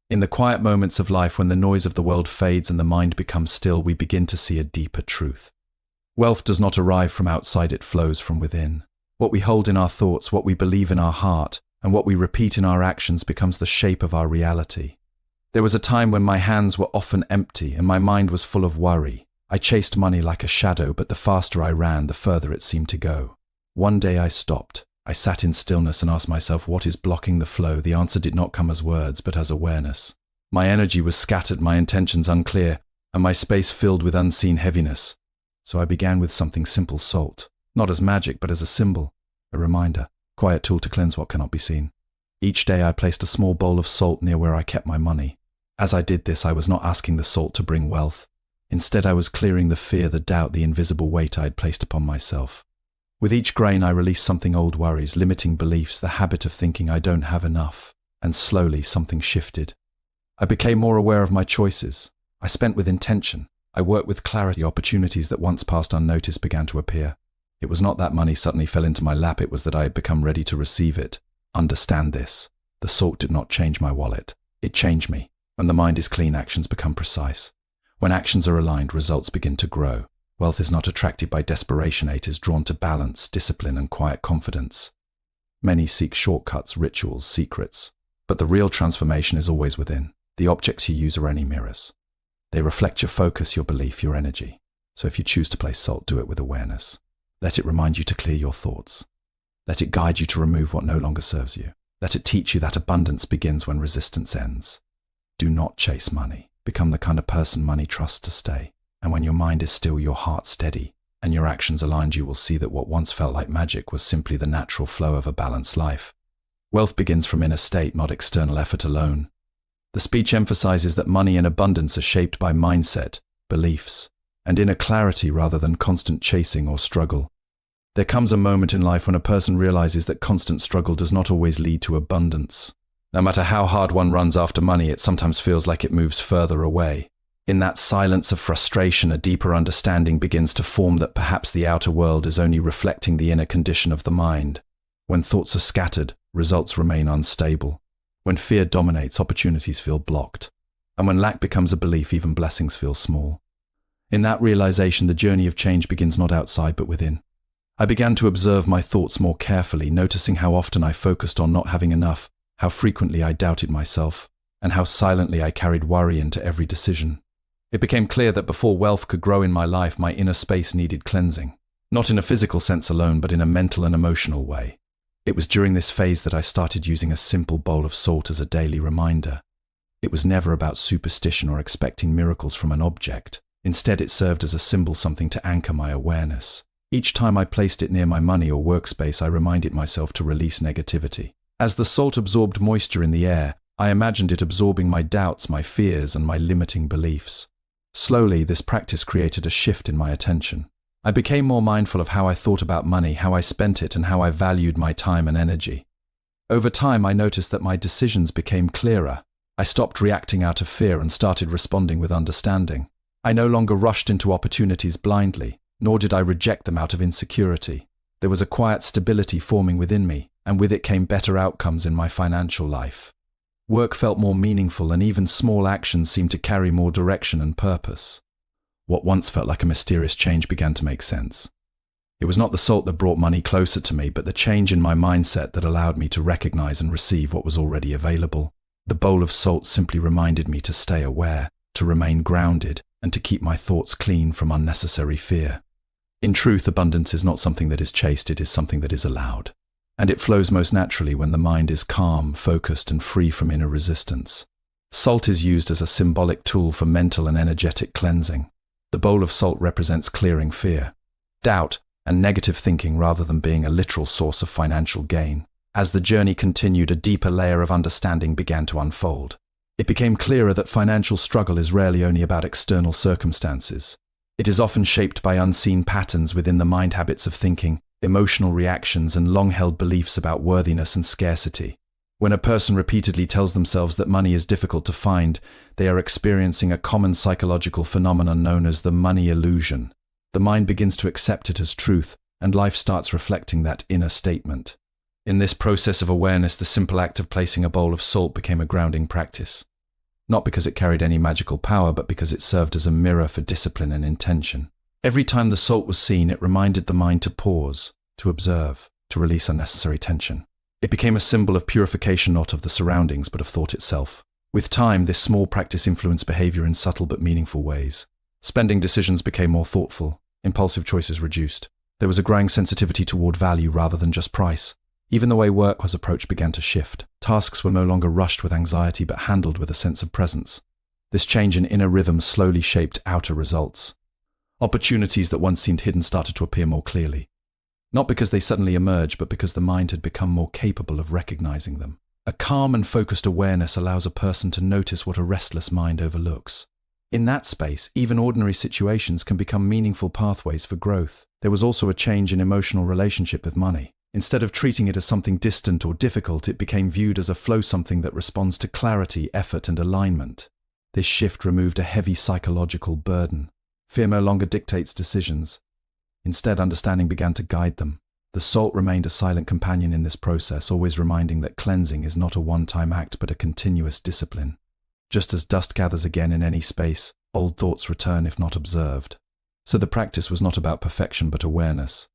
In the quiet moments of life when the noise of the world fades and the mind becomes still, we begin to see a deeper truth. Wealth does not arrive from outside, it flows from within. What we hold in our thoughts, what we believe in our heart, and what we repeat in our actions becomes the shape of our reality. There was a time when my hands were often empty and my mind was full of worry. I chased money like a shadow, but the faster I ran, the further it seemed to go. One day I stopped. I sat in stillness and asked myself, what is blocking the flow? The answer did not come as words, but as awareness. My energy was scattered, my intentions unclear, and my space filled with unseen heaviness. So I began with something simple: salt. Not as magic, but as a symbol, a reminder, quiet tool to cleanse what cannot be seen. Each day I placed a small bowl of salt near where I kept my money. As I did this, I was not asking the salt to bring wealth. Instead, I was clearing the fear, the doubt, the invisible weight I had placed upon myself. With each grain, I released something: old worries, limiting beliefs, the habit of thinking I don't have enough. And slowly, something shifted. I became more aware of my choices. I spent with intention. I worked with clarity. Opportunities that once passed unnoticed began to appear. It was not that money suddenly fell into my lap, it was that I had become ready to receive it. Understand this. The salt did not change my wallet. It changed me. When the mind is clean, actions become precise. When actions are aligned, results begin to grow. Wealth is not attracted by desperation, it is drawn to balance, discipline, and quiet confidence. Many seek shortcuts, rituals, secrets. But the real transformation is always within. The objects you use are only mirrors. They reflect your focus, your belief, your energy. So if you choose to place salt, do it with awareness. Let it remind you to clear your thoughts. Let it guide you to remove what no longer serves you. Let it teach you that abundance begins when resistance ends. Do not chase money. Become the kind of person money trusts to stay. And when your mind is still, your heart steady, and your actions aligned, you will see that what once felt like magic was simply the natural flow of a balanced life. Wealth begins from inner state, not external effort alone. The speech emphasizes that money and abundance are shaped by mindset, beliefs, and inner clarity rather than constant chasing or struggle. There comes a moment in life when a person realizes that constant struggle does not always lead to abundance. No matter how hard one runs after money, it sometimes feels like it moves further away. In that silence of frustration, a deeper understanding begins to form that perhaps the outer world is only reflecting the inner condition of the mind. When thoughts are scattered, results remain unstable. When fear dominates, opportunities feel blocked. And when lack becomes a belief, even blessings feel small. In that realization, the journey of change begins not outside but within. I began to observe my thoughts more carefully, noticing how often I focused on not having enough, how frequently I doubted myself, and how silently I carried worry into every decision. It became clear that before wealth could grow in my life, my inner space needed cleansing. Not in a physical sense alone, but in a mental and emotional way. It was during this phase that I started using a simple bowl of salt as a daily reminder. It was never about superstition or expecting miracles from an object. Instead, it served as a symbol, something to anchor my awareness. Each time I placed it near my money or workspace, I reminded myself to release negativity. As the salt absorbed moisture in the air, I imagined it absorbing my doubts, my fears, and my limiting beliefs. Slowly, this practice created a shift in my attention. I became more mindful of how I thought about money, how I spent it, and how I valued my time and energy. Over time, I noticed that my decisions became clearer. I stopped reacting out of fear and started responding with understanding. I no longer rushed into opportunities blindly, nor did I reject them out of insecurity. There was a quiet stability forming within me, and with it came better outcomes in my financial life. Work felt more meaningful, and even small actions seemed to carry more direction and purpose. What once felt like a mysterious change began to make sense. It was not the salt that brought money closer to me, but the change in my mindset that allowed me to recognize and receive what was already available. The bowl of salt simply reminded me to stay aware, to remain grounded, and to keep my thoughts clean from unnecessary fear. In truth, abundance is not something that is chased, it is something that is allowed. And it flows most naturally when the mind is calm, focused, and free from inner resistance. Salt is used as a symbolic tool for mental and energetic cleansing. The bowl of salt represents clearing fear, doubt, and negative thinking rather than being a literal source of financial gain. As the journey continued, a deeper layer of understanding began to unfold. It became clearer that financial struggle is rarely only about external circumstances. It is often shaped by unseen patterns within the mind, habits of thinking, emotional reactions, and long-held beliefs about worthiness and scarcity. When a person repeatedly tells themselves that money is difficult to find, they are experiencing a common psychological phenomenon known as the money illusion. The mind begins to accept it as truth, and life starts reflecting that inner statement. In this process of awareness, the simple act of placing a bowl of salt became a grounding practice. not because it carried any magical power, but because it served as a mirror for discipline and intention. Every time the salt was seen, it reminded the mind to pause, to observe, to release unnecessary tension. It became a symbol of purification, not of the surroundings, but of thought itself. With time, this small practice influenced behavior in subtle but meaningful ways. Spending decisions became more thoughtful, impulsive choices reduced. There was a growing sensitivity toward value rather than just price. Even the way work was approached began to shift. Tasks were no longer rushed with anxiety but handled with a sense of presence. This change in inner rhythm slowly shaped outer results. Opportunities that once seemed hidden started to appear more clearly. Not because they suddenly emerged, but because the mind had become more capable of recognizing them. A calm and focused awareness allows a person to notice what a restless mind overlooks. In that space, even ordinary situations can become meaningful pathways for growth. There was also a change in emotional relationship with money. Instead of treating it as something distant or difficult, it became viewed as a flow, something that responds to clarity, effort, and alignment. This shift removed a heavy psychological burden. Fear no longer dictates decisions. Instead, understanding began to guide them. The salt remained a silent companion in this process, always reminding that cleansing is not a one-time act but a continuous discipline. Just as dust gathers again in any space, old thoughts return if not observed. So the practice was not about perfection but awareness.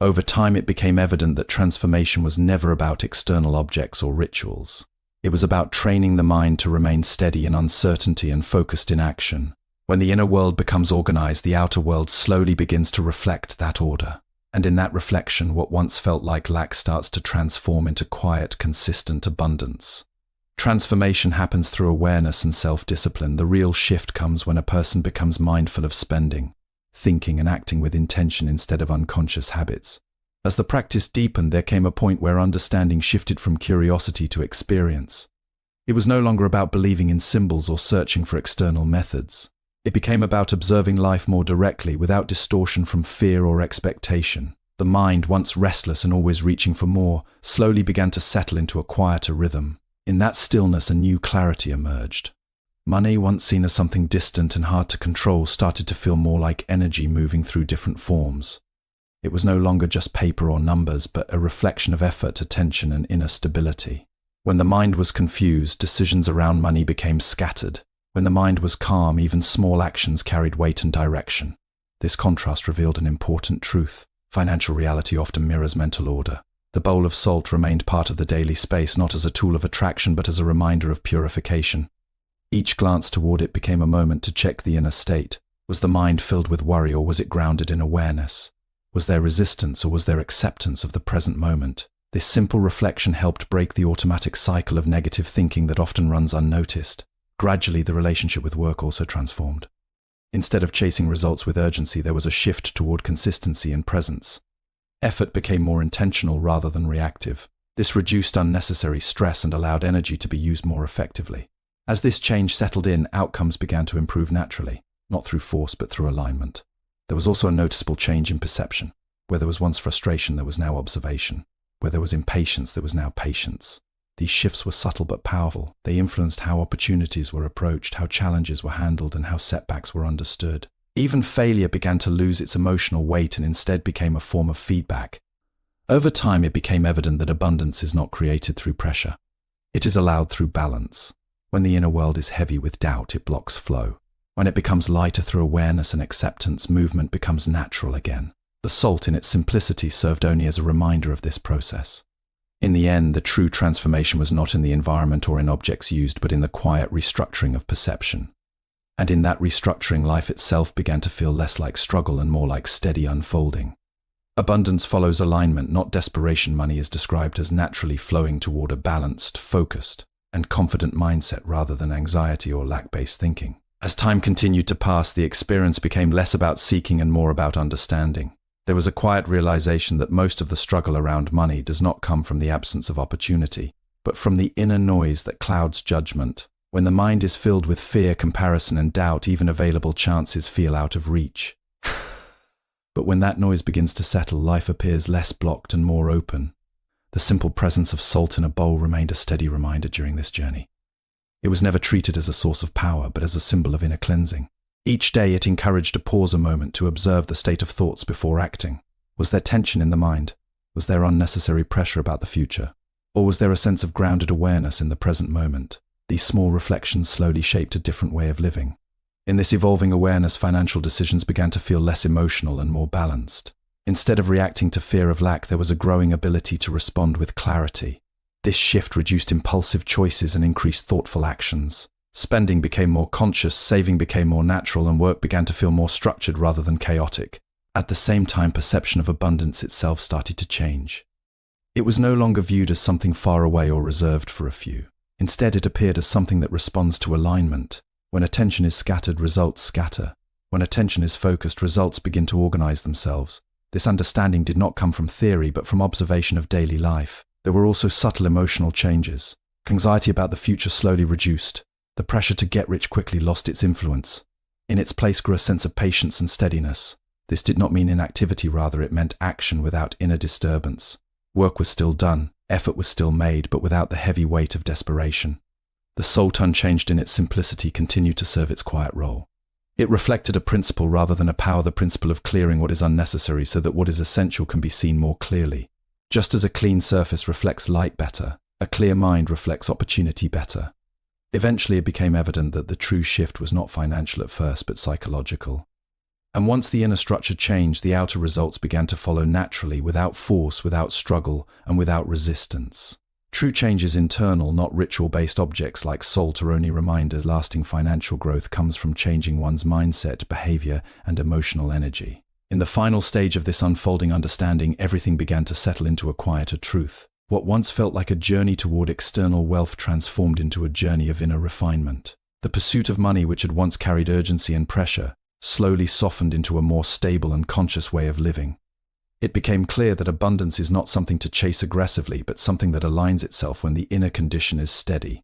Over time, it became evident that transformation was never about external objects or rituals. It was about training the mind to remain steady in uncertainty and focused in action. When the inner world becomes organized, the outer world slowly begins to reflect that order. And in that reflection, what once felt like lack starts to transform into quiet, consistent abundance. Transformation happens through awareness and self-discipline. The real shift comes when a person becomes mindful of spending, thinking and acting with intention instead of unconscious habits. As the practice deepened, there came a point where understanding shifted from curiosity to experience. It was no longer about believing in symbols or searching for external methods. It became about observing life more directly, without distortion from fear or expectation. The mind, once restless and always reaching for more, slowly began to settle into a quieter rhythm. In that stillness, a new clarity emerged. Money, once seen as something distant and hard to control, started to feel more like energy moving through different forms. It was no longer just paper or numbers, but a reflection of effort, attention, and inner stability. When the mind was confused, decisions around money became scattered. When the mind was calm, even small actions carried weight and direction. This contrast revealed an important truth. Financial reality often mirrors mental order. The bowl of salt remained part of the daily space, not as a tool of attraction, but as a reminder of purification. Each glance toward it became a moment to check the inner state. Was the mind filled with worry, or was it grounded in awareness? Was there resistance, or was there acceptance of the present moment? This simple reflection helped break the automatic cycle of negative thinking that often runs unnoticed. Gradually, the relationship with work also transformed. Instead of chasing results with urgency, there was a shift toward consistency and presence. Effort became more intentional rather than reactive. This reduced unnecessary stress and allowed energy to be used more effectively. As this change settled in, outcomes began to improve naturally, not through force but through alignment. There was also a noticeable change in perception. Where there was once frustration, there was now observation. Where there was impatience, there was now patience. These shifts were subtle but powerful. They influenced how opportunities were approached, how challenges were handled, and how setbacks were understood. Even failure began to lose its emotional weight and instead became a form of feedback. Over time, it became evident that abundance is not created through pressure. It is allowed through balance. When the inner world is heavy with doubt, it blocks flow. When it becomes lighter through awareness and acceptance, movement becomes natural again. The salt in its simplicity served only as a reminder of this process. In the end, the true transformation was not in the environment or in objects used, but in the quiet restructuring of perception. And in that restructuring, life itself began to feel less like struggle and more like steady unfolding. Abundance follows alignment, not desperation. Money is described as naturally flowing toward a balanced, focused, and confident mindset rather than anxiety or lack-based thinking. As time continued to pass, the experience became less about seeking and more about understanding. There was a quiet realization that most of the struggle around money does not come from the absence of opportunity, but from the inner noise that clouds judgment. When the mind is filled with fear, comparison, and doubt, even available chances feel out of reach. But when that noise begins to settle, life appears less blocked and more open. The simple presence of salt in a bowl remained a steady reminder during this journey. It was never treated as a source of power, but as a symbol of inner cleansing. Each day it encouraged to pause a moment to observe the state of thoughts before acting. Was there tension in the mind? Was there unnecessary pressure about the future? Or was there a sense of grounded awareness in the present moment? These small reflections slowly shaped a different way of living. In this evolving awareness, financial decisions began to feel less emotional and more balanced. Instead of reacting to fear of lack, there was a growing ability to respond with clarity. This shift reduced impulsive choices and increased thoughtful actions. Spending became more conscious, saving became more natural, and work began to feel more structured rather than chaotic. At the same time, perception of abundance itself started to change. It was no longer viewed as something far away or reserved for a few. Instead, it appeared as something that responds to alignment. When attention is scattered, results scatter. When attention is focused, results begin to organize themselves. This understanding did not come from theory, but from observation of daily life. There were also subtle emotional changes. Anxiety about the future slowly reduced. The pressure to get rich quickly lost its influence. In its place grew a sense of patience and steadiness. This did not mean inactivity, rather it meant action without inner disturbance. Work was still done, effort was still made, but without the heavy weight of desperation. The soul, unchanged in its simplicity, continued to serve its quiet role. It reflected a principle rather than a power, the principle of clearing what is unnecessary so that what is essential can be seen more clearly. Just as a clean surface reflects light better, a clear mind reflects opportunity better. Eventually it became evident that the true shift was not financial at first, but psychological. And once the inner structure changed, the outer results began to follow naturally, without force, without struggle, and without resistance. True change is internal, not ritual-based objects like salt or only reminders. Lasting financial growth comes from changing one's mindset, behavior, and emotional energy. In the final stage of this unfolding understanding, everything began to settle into a quieter truth. What once felt like a journey toward external wealth transformed into a journey of inner refinement. The pursuit of money, which had once carried urgency and pressure, slowly softened into a more stable and conscious way of living. It became clear that abundance is not something to chase aggressively, but something that aligns itself when the inner condition is steady.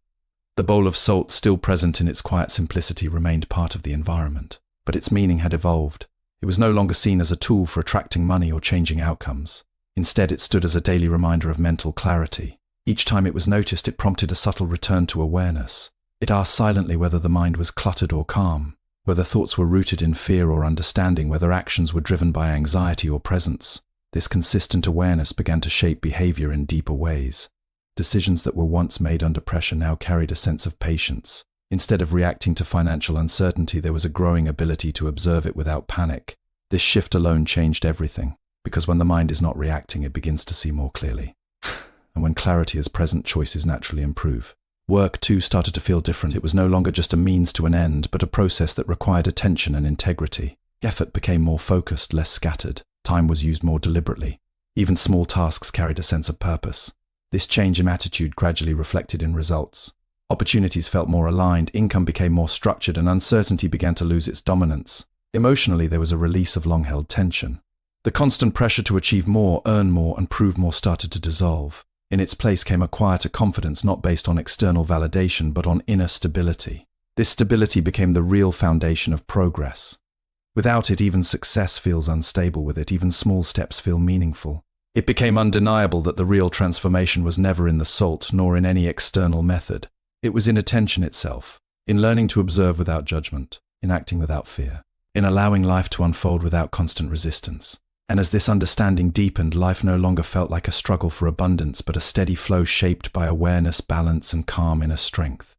The bowl of salt, still present in its quiet simplicity, remained part of the environment, but its meaning had evolved. It was no longer seen as a tool for attracting money or changing outcomes. Instead, it stood as a daily reminder of mental clarity. Each time it was noticed, it prompted a subtle return to awareness. It asked silently whether the mind was cluttered or calm, whether thoughts were rooted in fear or understanding, whether actions were driven by anxiety or presence. This consistent awareness began to shape behavior in deeper ways. Decisions that were once made under pressure now carried a sense of patience. Instead of reacting to financial uncertainty, there was a growing ability to observe it without panic. This shift alone changed everything, because when the mind is not reacting, it begins to see more clearly. And when clarity is present, choices naturally improve. Work, too, started to feel different. It was no longer just a means to an end, but a process that required attention and integrity. Effort became more focused, less scattered. Time was used more deliberately. Even small tasks carried a sense of purpose. This change in attitude gradually reflected in results. Opportunities felt more aligned, income became more structured, and uncertainty began to lose its dominance. Emotionally, there was a release of long-held tension. The constant pressure to achieve more, earn more, and prove more started to dissolve. In its place came a quieter confidence, not based on external validation, but on inner stability. This stability became the real foundation of progress. Without it, even success feels unstable. With it, even small steps feel meaningful. It became undeniable that the real transformation was never in the salt, nor in any external method. It was in attention itself, in learning to observe without judgment, in acting without fear, in allowing life to unfold without constant resistance. And as this understanding deepened, life no longer felt like a struggle for abundance, but a steady flow shaped by awareness, balance, and calm inner strength.